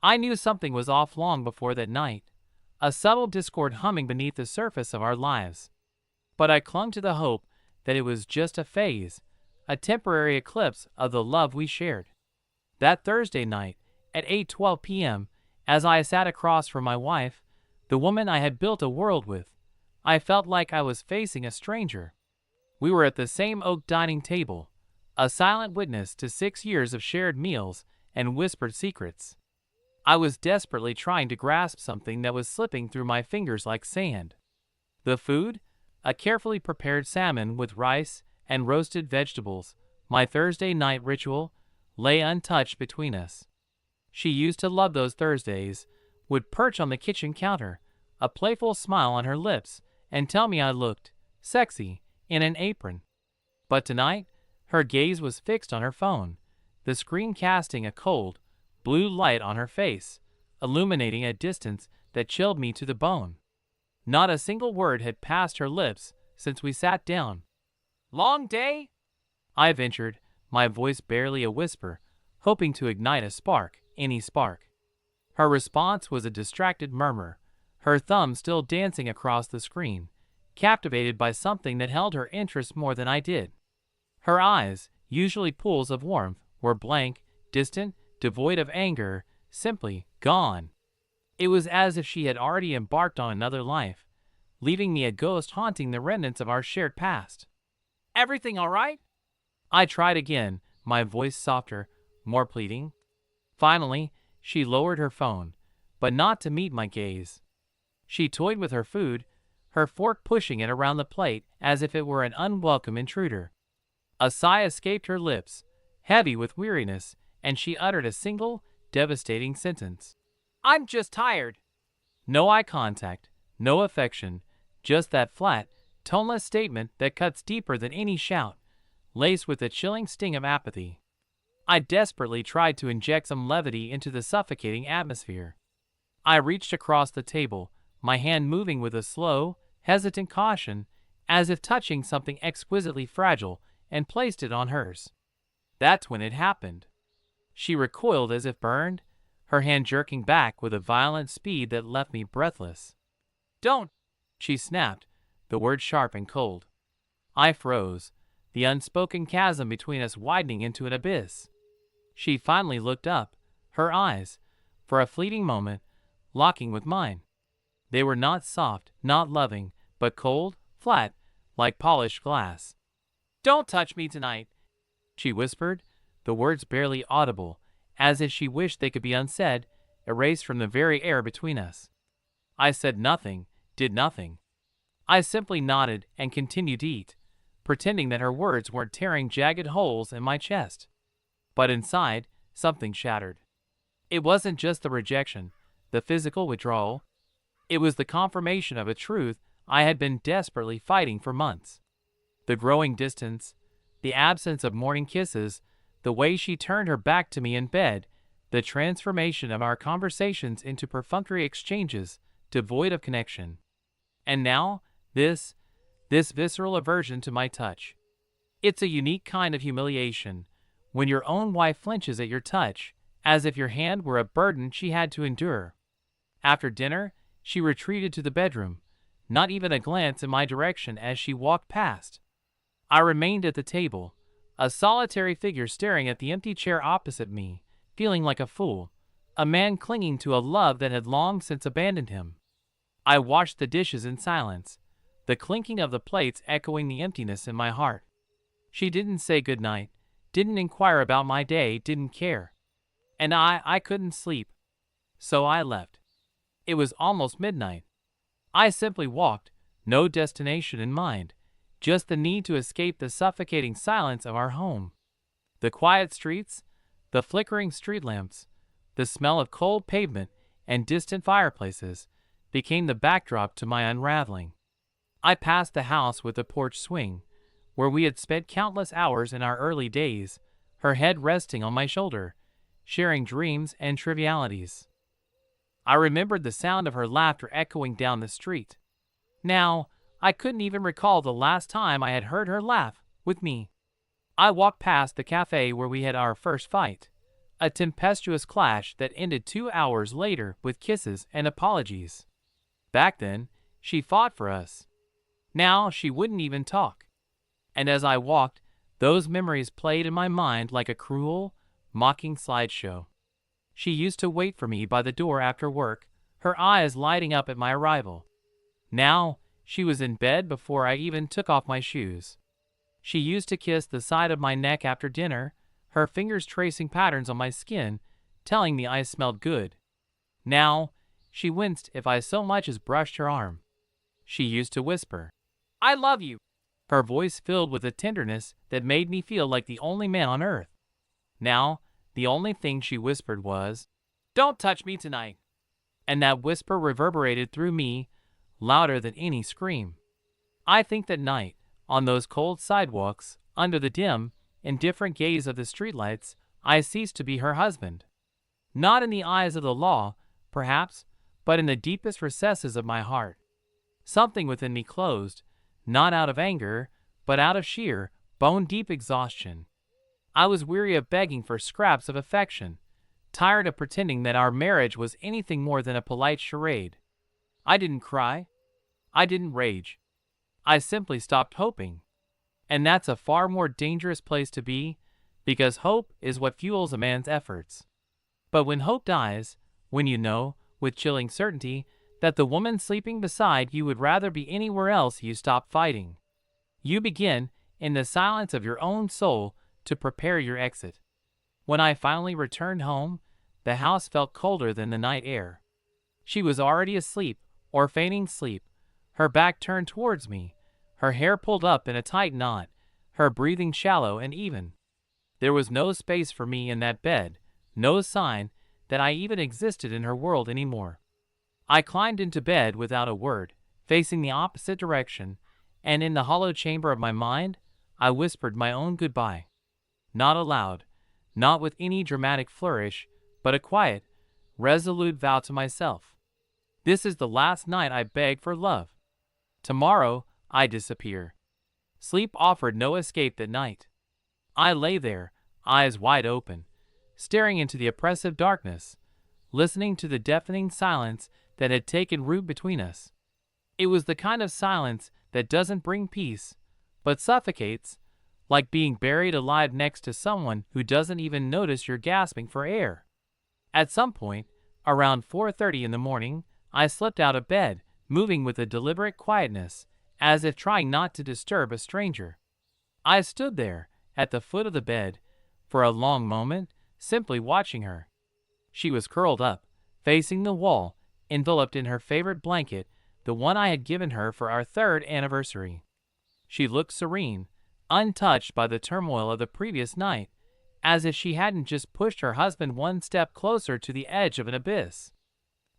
I knew something was off long before that night, a subtle discord humming beneath the surface of our lives. But I clung to the hope that it was just a phase, a temporary eclipse of the love we shared. That Thursday night, at 8:12 p.m., as I sat across from my wife, the woman I had built a world with, I felt like I was facing a stranger. We were at the same oak dining table, a silent witness to 6 years of shared meals and whispered secrets. I was desperately trying to grasp something that was slipping through my fingers like sand. The food? A carefully prepared salmon with rice and roasted vegetables, my Thursday night ritual, lay untouched between us. She used to love those Thursdays, would perch on the kitchen counter, a playful smile on her lips, and tell me I looked sexy in an apron. But tonight, her gaze was fixed on her phone, the screen casting a cold, blue light on her face, illuminating a distance that chilled me to the bone. Not a single word had passed her lips since we sat down. "Long day?" I ventured, my voice barely a whisper, hoping to ignite a spark, any spark. Her response was a distracted murmur, her thumb still dancing across the screen, captivated by something that held her interest more than I did. Her eyes, usually pools of warmth, were blank, distant, devoid of anger, simply gone. It was as if she had already embarked on another life, leaving me a ghost haunting the remnants of our shared past. "Everything all right?" I tried again, my voice softer, more pleading. Finally, she lowered her phone, but not to meet my gaze. She toyed with her food, her fork pushing it around the plate as if it were an unwelcome intruder. A sigh escaped her lips, heavy with weariness, and she uttered a single, devastating sentence. "I'm just tired." No eye contact, no affection, just that flat, toneless statement that cuts deeper than any shout, laced with a chilling sting of apathy. I desperately tried to inject some levity into the suffocating atmosphere. I reached across the table, my hand moving with a slow, hesitant caution, as if touching something exquisitely fragile, and placed it on hers. That's when it happened. She recoiled as if burned, her hand jerking back with a violent speed that left me breathless. "Don't!" she snapped, the word sharp and cold. I froze, the unspoken chasm between us widening into an abyss. She finally looked up, her eyes, for a fleeting moment, locking with mine. They were not soft, not loving, but cold, flat, like polished glass. "Don't touch me tonight," she whispered, the words barely audible, as if she wished they could be unsaid, erased from the very air between us. I said nothing, did nothing. I simply nodded and continued to eat, pretending that her words weren't tearing jagged holes in my chest. But inside, something shattered. It wasn't just the rejection, the physical withdrawal. It was the confirmation of a truth I had been desperately fighting for months. The growing distance, the absence of morning kisses, the way she turned her back to me in bed, the transformation of our conversations into perfunctory exchanges, devoid of connection. And now, this visceral aversion to my touch. It's a unique kind of humiliation, when your own wife flinches at your touch, as if your hand were a burden she had to endure. After dinner, she retreated to the bedroom, not even a glance in my direction as she walked past. I remained at the table, a solitary figure staring at the empty chair opposite me, feeling like a fool, a man clinging to a love that had long since abandoned him. I washed the dishes in silence, the clinking of the plates echoing the emptiness in my heart. She didn't say goodnight, didn't inquire about my day, didn't care. And I couldn't sleep. So I left. It was almost midnight. I simply walked, no destination in mind, just the need to escape the suffocating silence of our home. The quiet streets, the flickering street lamps, the smell of cold pavement and distant fireplaces became the backdrop to my unraveling. I passed the house with the porch swing, where we had spent countless hours in our early days, her head resting on my shoulder, sharing dreams and trivialities. I remembered the sound of her laughter echoing down the street. Now, I couldn't even recall the last time I had heard her laugh with me. I walked past the cafe where we had our first fight, A tempestuous clash that ended 2 hours later with kisses and apologies. Back then, she fought for us. Now she wouldn't even talk. And as I walked, those memories played in my mind like a cruel, mocking slideshow. She used to wait for me by the door after work, her eyes lighting up at my arrival. Now, she was in bed before I even took off my shoes. She used to kiss the side of my neck after dinner, her fingers tracing patterns on my skin, telling me I smelled good. Now, she winced if I so much as brushed her arm. She used to whisper, "I love you," her voice filled with a tenderness that made me feel like the only man on earth. Now, the only thing she whispered was, "Don't touch me tonight." And that whisper reverberated through me, louder than any scream. I think that night, on those cold sidewalks, under the dim, indifferent gaze of the streetlights, I ceased to be her husband. Not in the eyes of the law, perhaps, but in the deepest recesses of my heart. Something within me closed, not out of anger, but out of sheer, bone-deep exhaustion. I was weary of begging for scraps of affection, tired of pretending that our marriage was anything more than a polite charade. I didn't cry. I didn't rage. I simply stopped hoping. And that's a far more dangerous place to be, because hope is what fuels a man's efforts. But when hope dies, when you know, with chilling certainty, that the woman sleeping beside you would rather be anywhere else, you stop fighting. You begin, in the silence of your own soul, to prepare your exit. When I finally returned home, the house felt colder than the night air. She was already asleep, or feigning sleep, her back turned towards me, her hair pulled up in a tight knot, her breathing shallow and even. There was no space for me in that bed, no sign that I even existed in her world anymore. I climbed into bed without a word, facing the opposite direction, and in the hollow chamber of my mind, I whispered my own goodbye. Not aloud, not with any dramatic flourish, but a quiet, resolute vow to myself. This is the last night I beg for love. Tomorrow, I disappear. Sleep offered no escape that night. I lay there, eyes wide open, staring into the oppressive darkness, listening to the deafening silence that had taken root between us. It was the kind of silence that doesn't bring peace, but suffocates, like being buried alive next to someone who doesn't even notice you're gasping for air. At some point, around 4:30 in the morning, I slipped out of bed, moving with a deliberate quietness, as if trying not to disturb a stranger. I stood there, at the foot of the bed, for a long moment, simply watching her. She was curled up, facing the wall, enveloped in her favorite blanket, the one I had given her for our 3rd anniversary. She looked serene, untouched by the turmoil of the previous night, as if she hadn't just pushed her husband one step closer to the edge of an abyss.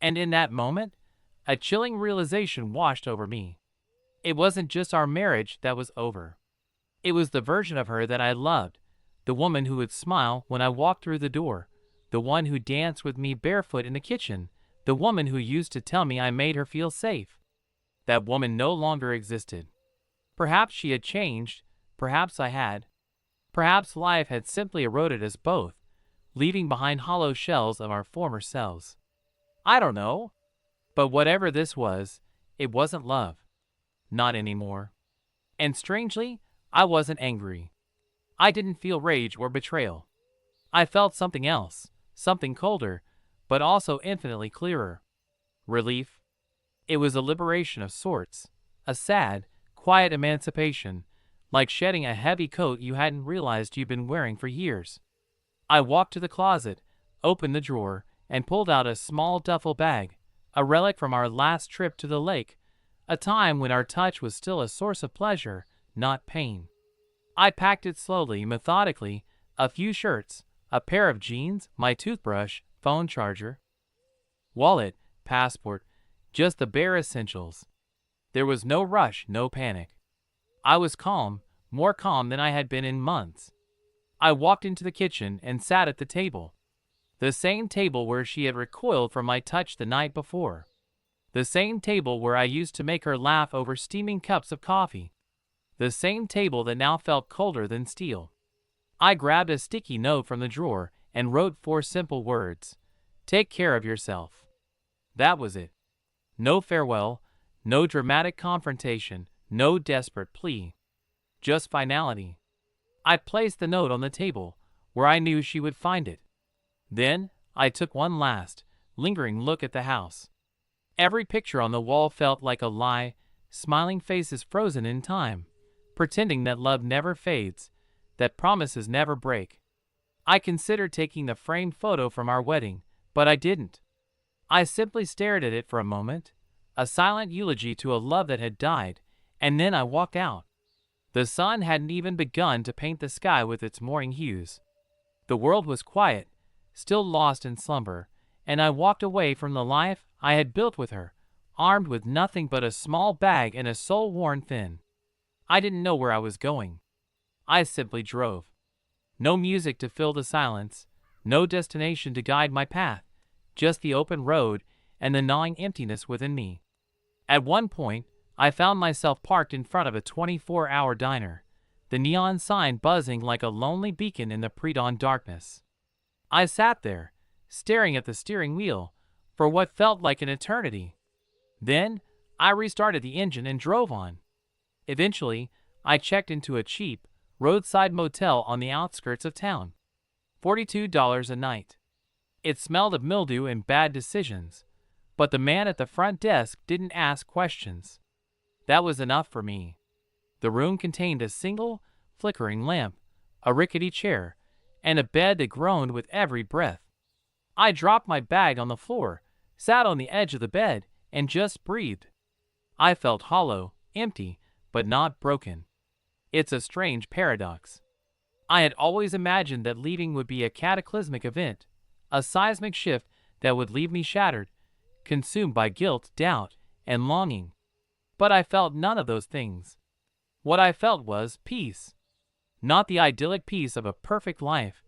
And in that moment, a chilling realization washed over me. It wasn't just our marriage that was over. It was the version of her that I loved, the woman who would smile when I walked through the door, the one who danced with me barefoot in the kitchen, the woman who used to tell me I made her feel safe. That woman no longer existed. Perhaps she had changed, perhaps I had. Perhaps life had simply eroded us both, leaving behind hollow shells of our former selves. I don't know. But whatever this was, it wasn't love. Not anymore. And strangely, I wasn't angry. I didn't feel rage or betrayal. I felt something else, something colder, but also infinitely clearer. Relief. It was a liberation of sorts, a sad, quiet emancipation, like shedding a heavy coat you hadn't realized you'd been wearing for years. I walked to the closet, opened the drawer, and pulled out a small duffel bag, a relic from our last trip to the lake, a time when our touch was still a source of pleasure, not pain. I packed it slowly, methodically, a few shirts, a pair of jeans, my toothbrush, phone charger, wallet, passport, just the bare essentials. There was no rush, no panic. I was calm, more calm than I had been in months. I walked into the kitchen and sat at the table. The same table where she had recoiled from my touch the night before. The same table where I used to make her laugh over steaming cups of coffee. The same table that now felt colder than steel. I grabbed a sticky note from the drawer and wrote 4 simple words: "Take care of yourself." That was it. No farewell, no dramatic confrontation, no desperate plea. Just finality. I placed the note on the table, where I knew she would find it. Then, I took one last, lingering look at the house. Every picture on the wall felt like a lie, smiling faces frozen in time, pretending that love never fades, that promises never break. I considered taking the framed photo from our wedding, but I didn't. I simply stared at it for a moment, a silent eulogy to a love that had died, and then I walked out. The sun hadn't even begun to paint the sky with its morning hues. The world was quiet, still lost in slumber, and I walked away from the life I had built with her, armed with nothing but a small bag and a soul worn thin. I didn't know where I was going. I simply drove. No music to fill the silence, no destination to guide my path, just the open road and the gnawing emptiness within me. At one point, I found myself parked in front of a 24-hour diner, the neon sign buzzing like a lonely beacon in the pre-dawn darkness. I sat there, staring at the steering wheel, for what felt like an eternity. Then, I restarted the engine and drove on. Eventually, I checked into a cheap, roadside motel on the outskirts of town. $42 a night. It smelled of mildew and bad decisions, but the man at the front desk didn't ask questions. That was enough for me. The room contained a single, flickering lamp, a rickety chair, and a bed that groaned with every breath. I dropped my bag on the floor, sat on the edge of the bed, and just breathed. I felt hollow, empty, but not broken. It's a strange paradox. I had always imagined that leaving would be a cataclysmic event, a seismic shift that would leave me shattered, consumed by guilt, doubt, and longing. But I felt none of those things. What I felt was peace. Not the idyllic peace of a perfect life,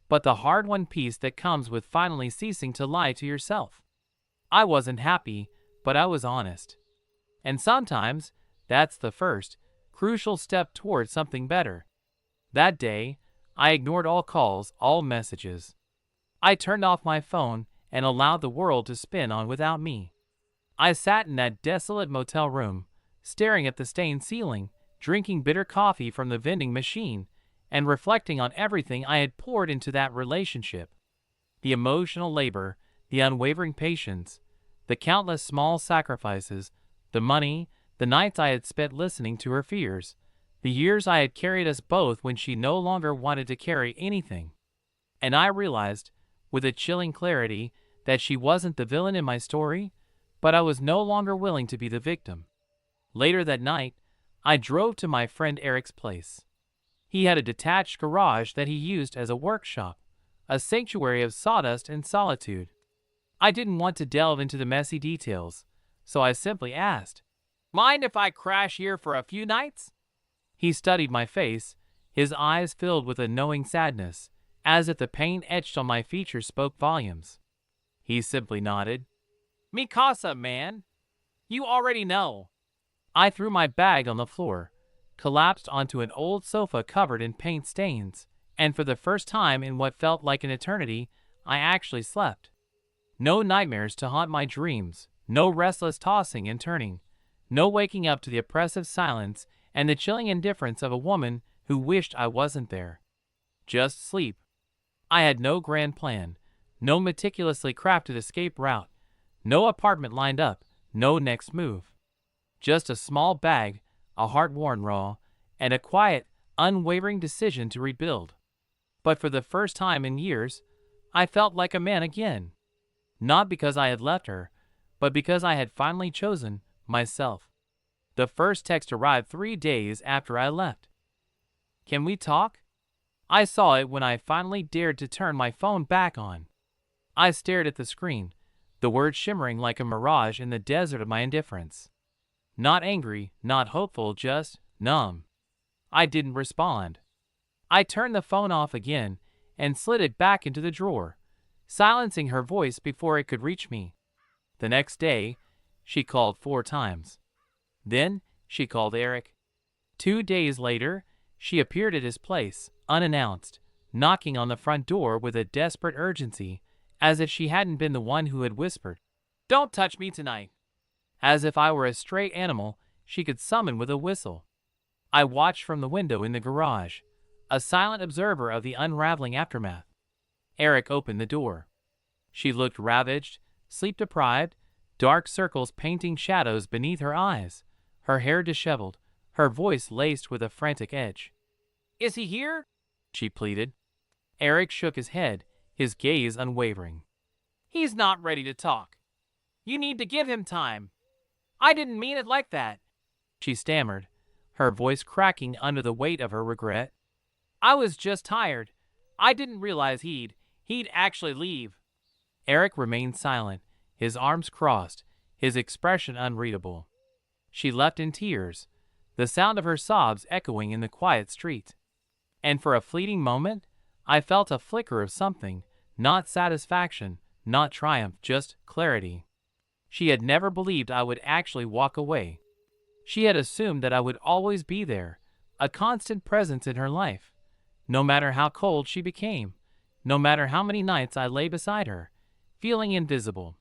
but the hard-won peace that comes with finally ceasing to lie to yourself. I wasn't happy, but I was honest. And sometimes, that's the first, crucial step towards something better. That day, I ignored all calls, all messages. I turned off my phone and allowed the world to spin on without me. I sat in that desolate motel room, staring at the stained ceiling, drinking bitter coffee from the vending machine, and reflecting on everything I had poured into that relationship. The emotional labor, the unwavering patience, the countless small sacrifices, the money, the nights I had spent listening to her fears, the years I had carried us both when she no longer wanted to carry anything. And I realized, with a chilling clarity, that she wasn't the villain in my story, but I was no longer willing to be the victim. Later that night, I drove to my friend Eric's place. He had a detached garage that he used as a workshop, a sanctuary of sawdust and solitude. I didn't want to delve into the messy details, so I simply asked, "Mind if I crash here for a few nights?" He studied my face, his eyes filled with a knowing sadness, as if the pain etched on my features spoke volumes. He simply nodded. "Mi casa, man. You already know." I threw my bag on the floor, collapsed onto an old sofa covered in paint stains, and for the first time in what felt like an eternity, I actually slept. No nightmares to haunt my dreams, no restless tossing and turning, no waking up to the oppressive silence and the chilling indifference of a woman who wished I wasn't there. Just sleep. I had no grand plan, no meticulously crafted escape route, no apartment lined up, no next move. Just a small bag, a heart worn raw, and a quiet, unwavering decision to rebuild. But for the first time in years, I felt like a man again. Not because I had left her, but because I had finally chosen myself. The first text arrived 3 days after I left. "Can we talk?" I saw it when I finally dared to turn my phone back on. I stared at the screen, the words shimmering like a mirage in the desert of my indifference. Not angry, not hopeful, just numb. I didn't respond. I turned the phone off again and slid it back into the drawer, silencing her voice before it could reach me. The next day, she called 4 times. Then, she called Eric. 2 days later, she appeared at his place, unannounced, knocking on the front door with a desperate urgency, as if she hadn't been the one who had whispered, "Don't touch me tonight." As if I were a stray animal she could summon with a whistle. I watched from the window in the garage, a silent observer of the unraveling aftermath. Eric opened the door. She looked ravaged, sleep-deprived, dark circles painting shadows beneath her eyes, her hair disheveled, her voice laced with a frantic edge. "Is he here?" she pleaded. Eric shook his head, his gaze unwavering. "He's not ready to talk. You need to give him time." "I didn't mean it like that," she stammered, her voice cracking under the weight of her regret. "I was just tired. I didn't realize he'd actually leave." Eric remained silent, his arms crossed, his expression unreadable. She left in tears, the sound of her sobs echoing in the quiet street. And for a fleeting moment, I felt a flicker of something, not satisfaction, not triumph, just clarity. She had never believed I would actually walk away. She had assumed that I would always be there, a constant presence in her life. No matter how cold she became, no matter how many nights I lay beside her, feeling invisible.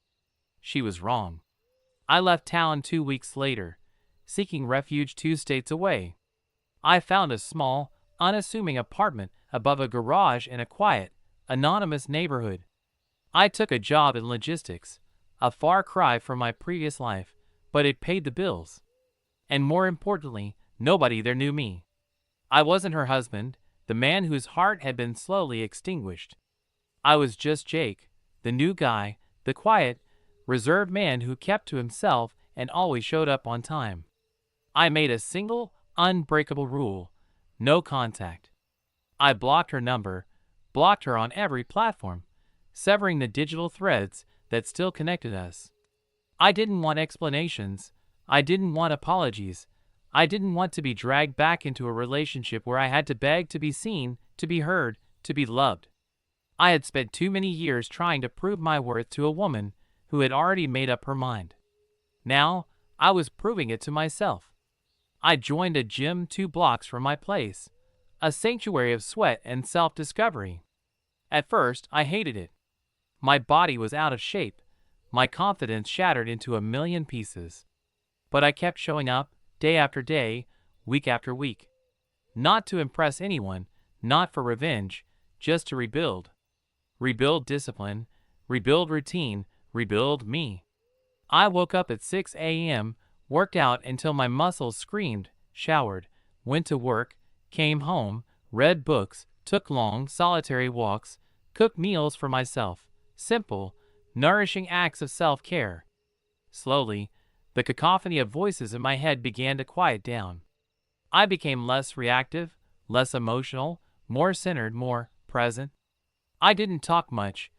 She was wrong. I left town 2 weeks later, seeking refuge 2 states away. I found a small, unassuming apartment above a garage in a quiet, anonymous neighborhood. I took a job in logistics, a far cry from my previous life, but it paid the bills. And more importantly, nobody there knew me. I wasn't her husband, the man whose heart had been slowly extinguished. I was just Jake, the new guy, the quiet, reserved man who kept to himself and always showed up on time. I made a single, unbreakable rule: no contact. I blocked her number, blocked her on every platform, severing the digital threads that still connected us. I didn't want explanations. I didn't want apologies. I didn't want to be dragged back into a relationship where I had to beg to be seen, to be heard, to be loved. I had spent too many years trying to prove my worth to a woman who had already made up her mind. Now, I was proving it to myself. I joined a gym 2 blocks from my place, a sanctuary of sweat and self-discovery. At first, I hated it. My body was out of shape, my confidence shattered into a million pieces. But I kept showing up, day after day, week after week. Not to impress anyone, not for revenge, just to rebuild. Rebuild discipline, rebuild routine, rebuild me. I woke up at 6 a.m., worked out until my muscles screamed, showered, went to work, came home, read books, took long, solitary walks, cooked meals for myself, simple, nourishing acts of self-care. Slowly, the cacophony of voices in my head began to quiet down. I became less reactive, less emotional, more centered, more present. I didn't talk much,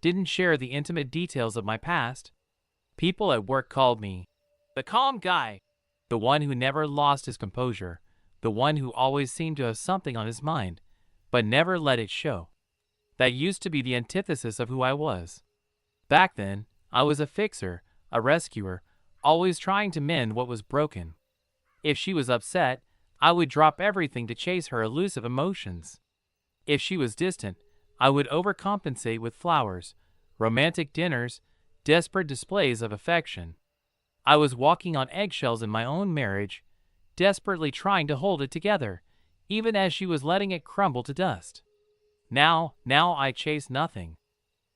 didn't share the intimate details of my past. People at work called me the calm guy, the one who never lost his composure, the one who always seemed to have something on his mind, but never let it show. That used to be the antithesis of who I was. Back then, I was a fixer, a rescuer, always trying to mend what was broken. If she was upset, I would drop everything to chase her elusive emotions. If she was distant, I would overcompensate with flowers, romantic dinners, desperate displays of affection. I was walking on eggshells in my own marriage, desperately trying to hold it together, even as she was letting it crumble to dust. Now I chase nothing.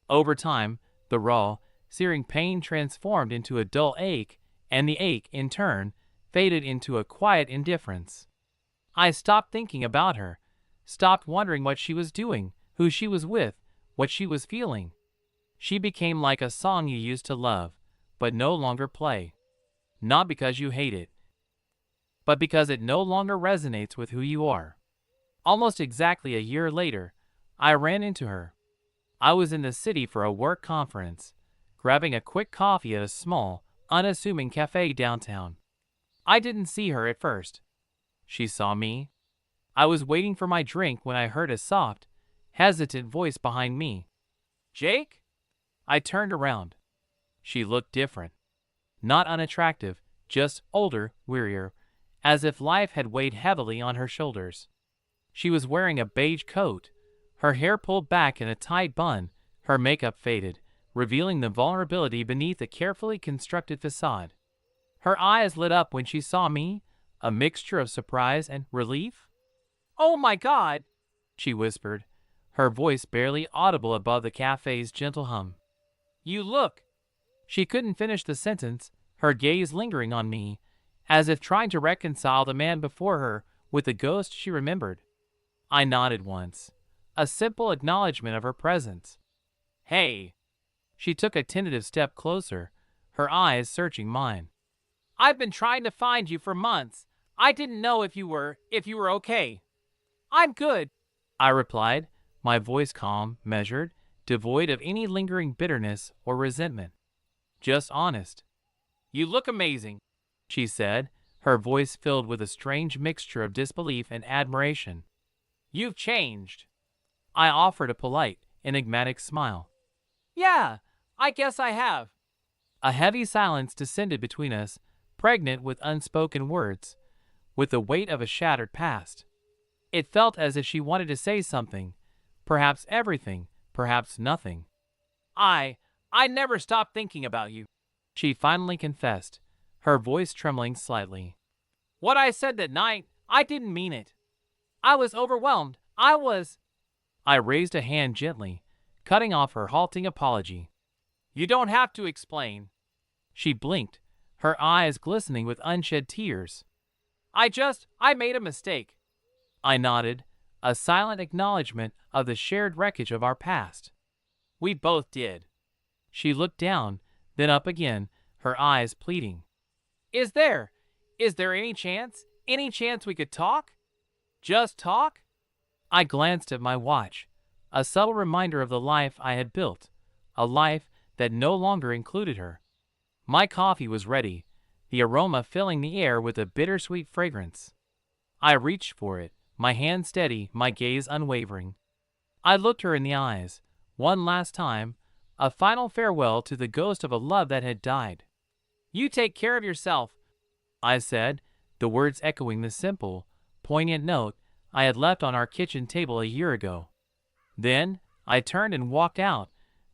Over time, the raw, searing pain transformed into a dull ache, and the ache, in turn, faded into a quiet indifference. I stopped thinking about her, stopped wondering what she was doing, who she was with, what she was feeling. She became like a song you used to love, but no longer play. Not because you hate it, but because it no longer resonates with who you are. Almost exactly a year later, I ran into her. I was in the city for a work conference, grabbing a quick coffee at a small, unassuming cafe downtown. I didn't see her at first. She saw me. I was waiting for my drink when I heard a soft, hesitant voice behind me. "Jake?" I turned around. She looked different. Not unattractive, just older, wearier, as if life had weighed heavily on her shoulders. She was wearing a beige coat, her hair pulled back in a tight bun, her makeup faded, revealing the vulnerability beneath a carefully constructed facade. Her eyes lit up when she saw me, a mixture of surprise and relief. "Oh my God," she whispered, her voice barely audible above the cafe's gentle hum. "You look—" She couldn't finish the sentence, her gaze lingering on me, as if trying to reconcile the man before her with the ghost she remembered. I nodded once, a simple acknowledgement of her presence. "Hey." She took a tentative step closer, her eyes searching mine. "I've been trying to find you for months. I didn't know if you were okay." "I'm good," I replied, my voice calm, measured, devoid of any lingering bitterness or resentment. Just honest. "You look amazing," she said, her voice filled with a strange mixture of disbelief and admiration. "You've changed." I offered a polite, enigmatic smile. "Yeah, I guess I have." A heavy silence descended between us, pregnant with unspoken words, with the weight of a shattered past. It felt as if she wanted to say something, perhaps everything, perhaps nothing. I never stopped thinking about you," she finally confessed, her voice trembling slightly. "What I said that night, I didn't mean it. I was overwhelmed. I raised a hand gently, cutting off her halting apology. "You don't have to explain." She blinked, her eyes glistening with unshed tears. I made a mistake." I nodded, a silent acknowledgement of the shared wreckage of our past. "We both did." She looked down, then up again, her eyes pleading. Is there any chance we could talk? Just talk?" I glanced at my watch, a subtle reminder of the life I had built, a life that no longer included her. My coffee was ready, the aroma filling the air with a bittersweet fragrance. I reached for it, my hand steady, my gaze unwavering. I looked her in the eyes, one last time, a final farewell to the ghost of a love that had died. "You take care of yourself," I said, the words echoing the simple, poignant note I had left on our kitchen table a year ago. Then I turned and walked out,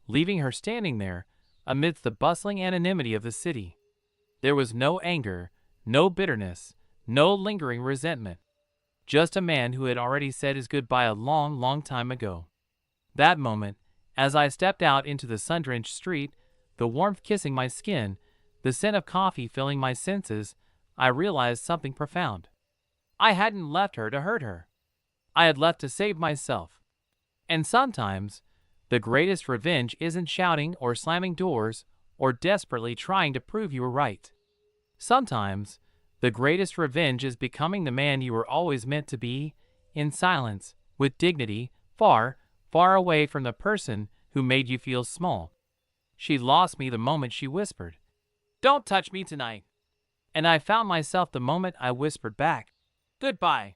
leaving her standing there, amidst the bustling anonymity of the city. There was no anger, no bitterness, no lingering resentment. Just a man who had already said his goodbye a long, long time ago. That moment, as I stepped out into the sun-drenched street, the warmth kissing my skin, the scent of coffee filling my senses, I realized something profound. I hadn't left her to hurt her. I had left to save myself. And sometimes, the greatest revenge isn't shouting or slamming doors or desperately trying to prove you were right. Sometimes, the greatest revenge is becoming the man you were always meant to be, in silence, with dignity, far, far away from the person who made you feel small. She lost me the moment she whispered, "Don't touch me tonight." And I found myself the moment I whispered back, "Goodbye."